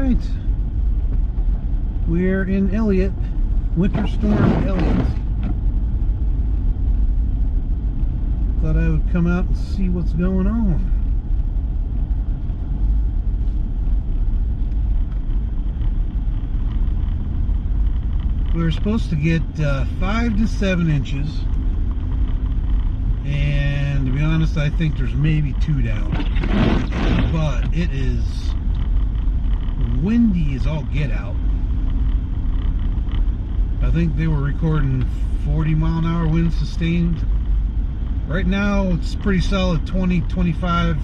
Alright. We're in Elliot. Winter Storm Elliot. Thought I would come out and see what's going on. We were supposed to get 5 to 7 inches. And to be honest, I think there's maybe 2 down. But it is windy as all get out. I think they were recording 40-mile-an-hour winds sustained. Right now it's pretty solid 20, 25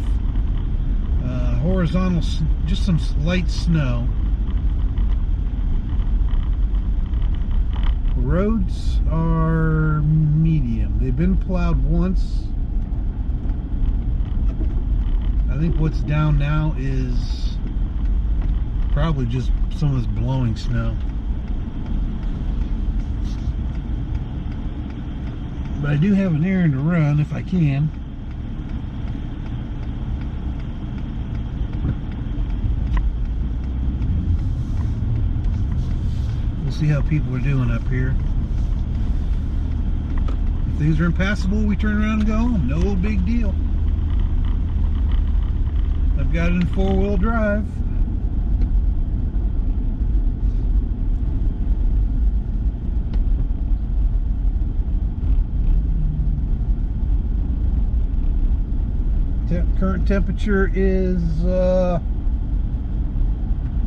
horizontal, just some light snow. Roads are medium. They've been plowed once. I think what's down now is probably just some of this blowing snow. But I do have an errand to run if I can. We'll see how people are doing up here. If things are impassable, we turn around and go home. No big deal. I've got it in 4-wheel drive. Current temperature is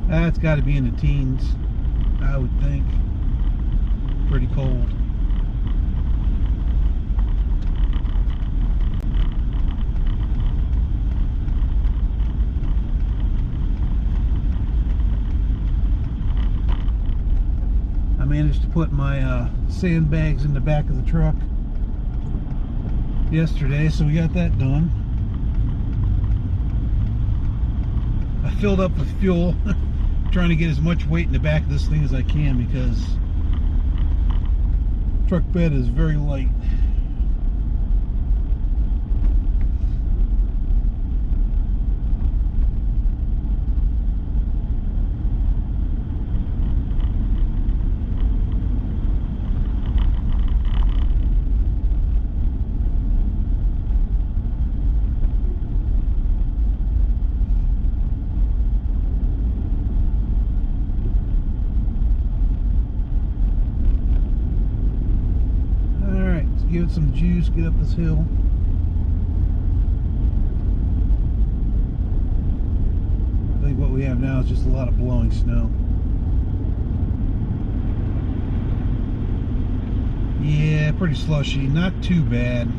it's got to be in the teens, I would think. Pretty cold. I managed to put my sandbags in the back of the truck yesterday, so we got that done. I filled up with fuel, trying to get as much weight in the back of this thing as I can because truck bed is very light. Give it some juice, get up this hill. I think what we have now is just a lot of blowing snow. Yeah, pretty slushy, not too bad.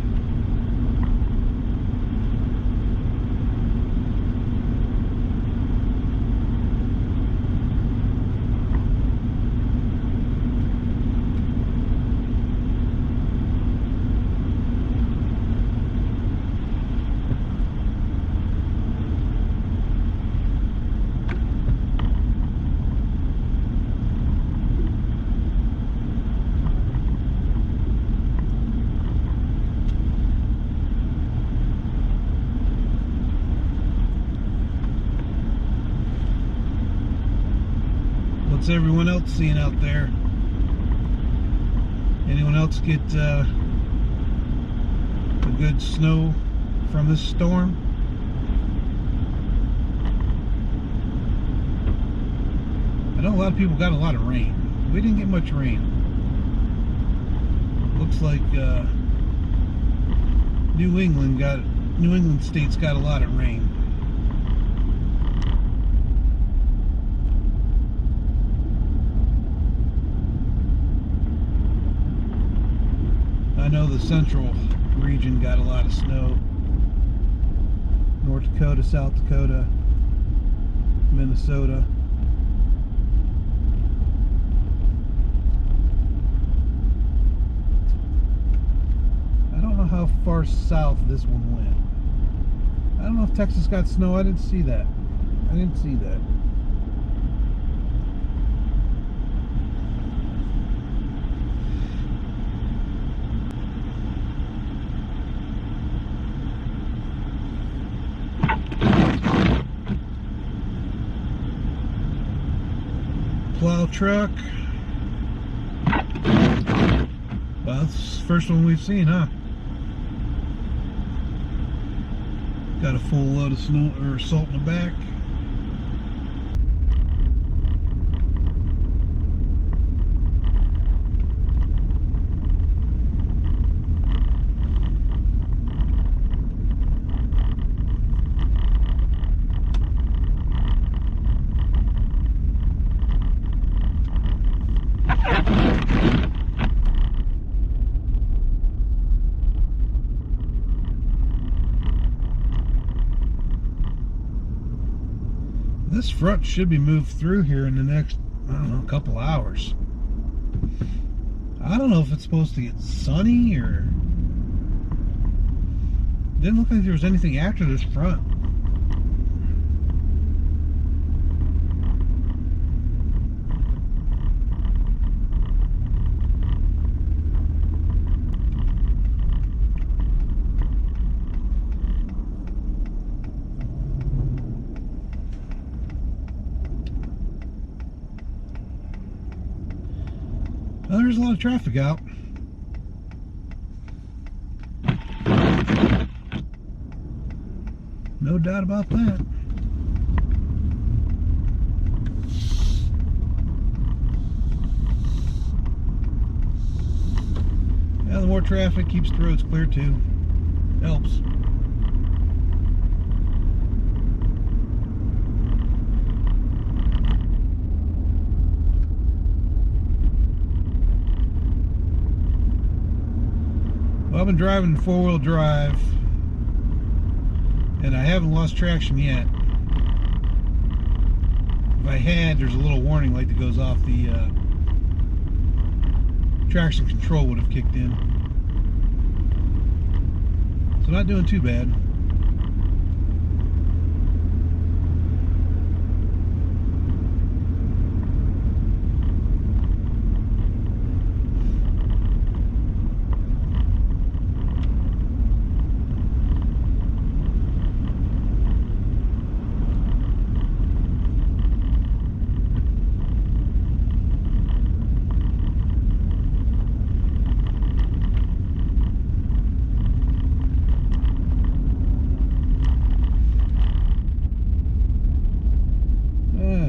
What's everyone else seeing out there? Anyone else get a good snow from this storm? I know a lot of people got a lot of rain. We didn't get much rain. Looks like New England states got a lot of rain. I know the central region got a lot of snow. North Dakota, South Dakota, Minnesota. I don't know how far south this one went. I don't know if Texas got snow. I didn't see that. plow truck. Well, that's the first one we've seen, huh? Got a full load of snow or salt in the back. This front should be moved through here in the next, I don't know, couple hours. I don't know if it's supposed to get sunny or... Didn't look like there was anything after this front. Well, there's a lot of traffic out. No doubt about that. Yeah, the more traffic keeps the roads clear too. Helps. Well, I've been driving in four-wheel drive, and I haven't lost traction yet. If I had, there's a little warning light that goes off. The traction control would have kicked in. So not doing too bad.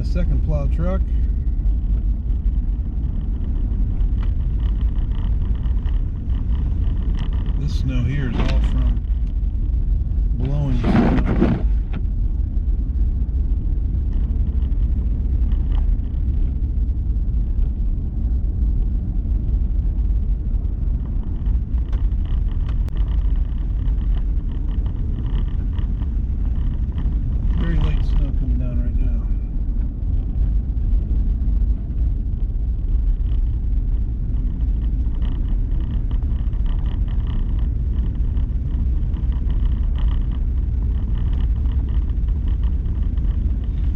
Second plow truck. This snow here is all from blowing snow. Very late snow coming down right now.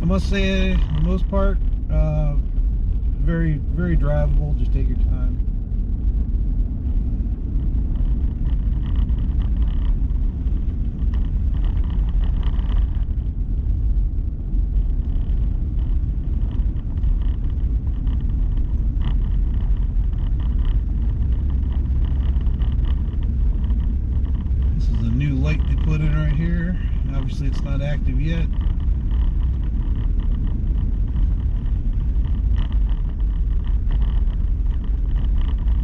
I must say, for the most part, very, very drivable. Just take your time. This is a new light they put in right here. Obviously, it's not active yet.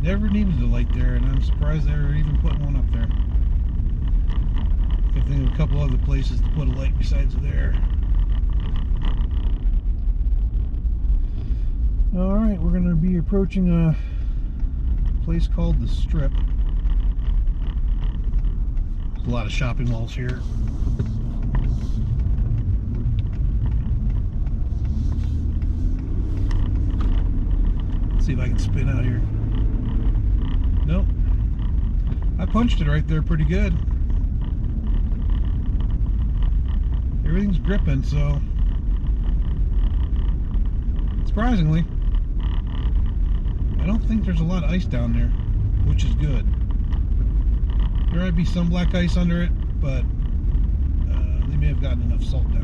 Never needed a light there, and I'm surprised they were even putting one up there. I think of a couple other places to put a light besides there. Alright, we're going to be approaching a place called the Strip. There's a lot of shopping malls here. Let's see if I can spin out here. Nope. I punched it right there pretty good. Everything's gripping, so surprisingly, I don't think there's a lot of ice down there, which is good. There might be some black ice under it, but they may have gotten enough salt down.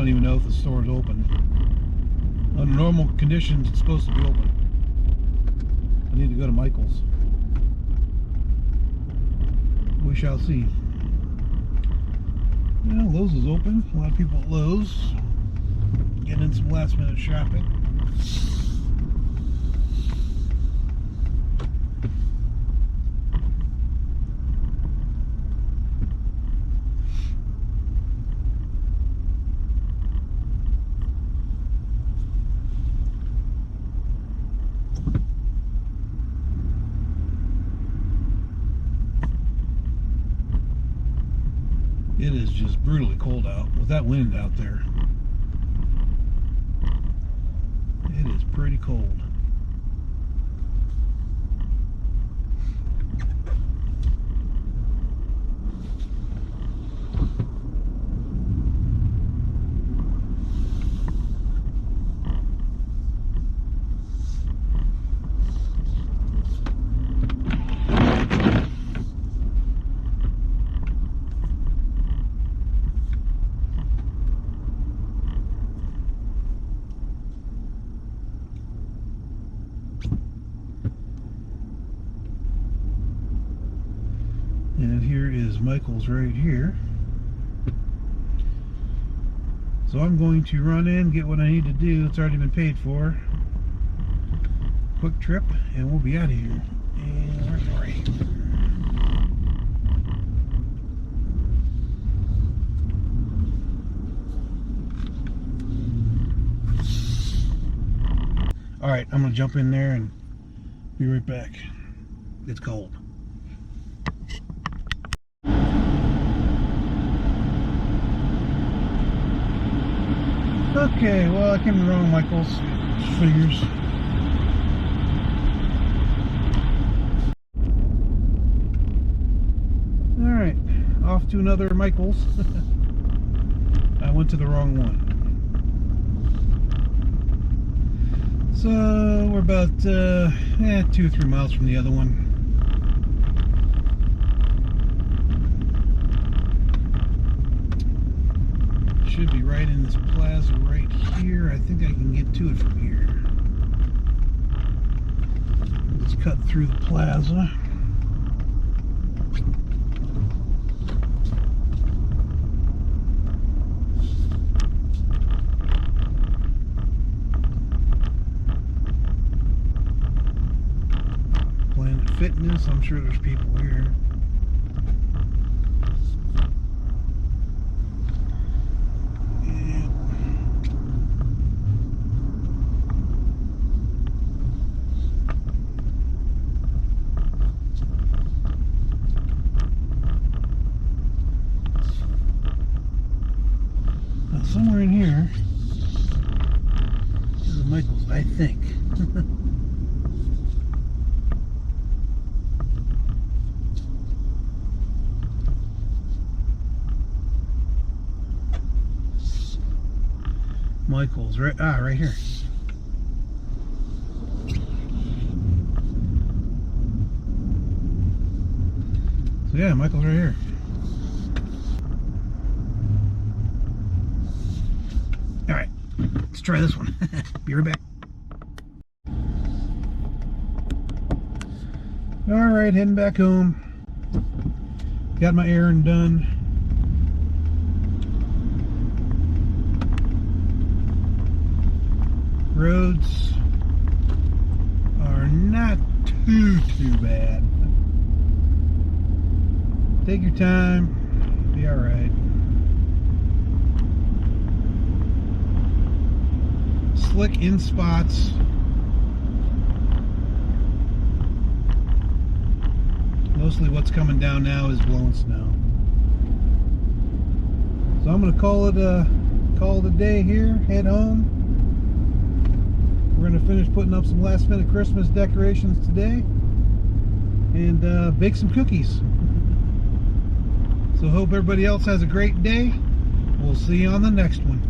don't even know if the store is open. Under normal conditions, it's supposed to be open. I need to go to Michael's. We shall see. Well, Lowe's is open. A lot of people at Lowe's getting in some last minute shopping. It is just brutally cold out with that wind out there. It is pretty cold. And here is Michael's right here. So I'm going to run in, get what I need to do. It's already been paid for. Quick trip, and we'll be out of here. And where's Lori? Alright, I'm going to jump in there and be right back. It's cold. Okay, well, I came to the wrong Michael's. Figures. Alright, off to another Michael's. I went to the wrong one. So, we're about 2 or 3 miles from the other one. Should be right in this plaza right here. I think I can get to it from here. Let's cut through the plaza. Planet Fitness, I'm sure there's people here. Somewhere in here is a Michael's, I think. Michael's, right here. So yeah, Michael's right here. Alright, let's try this one. Be right back. Alright, heading back home. Got my errand done. Roads are not too bad. Take your time. Be alright. Slick in spots. Mostly what's coming down now is blowing snow. So I'm gonna call it a day here, head home. We're gonna finish putting up some last minute Christmas decorations today and bake some cookies. So hope everybody else has a great day. We'll see you on the next one.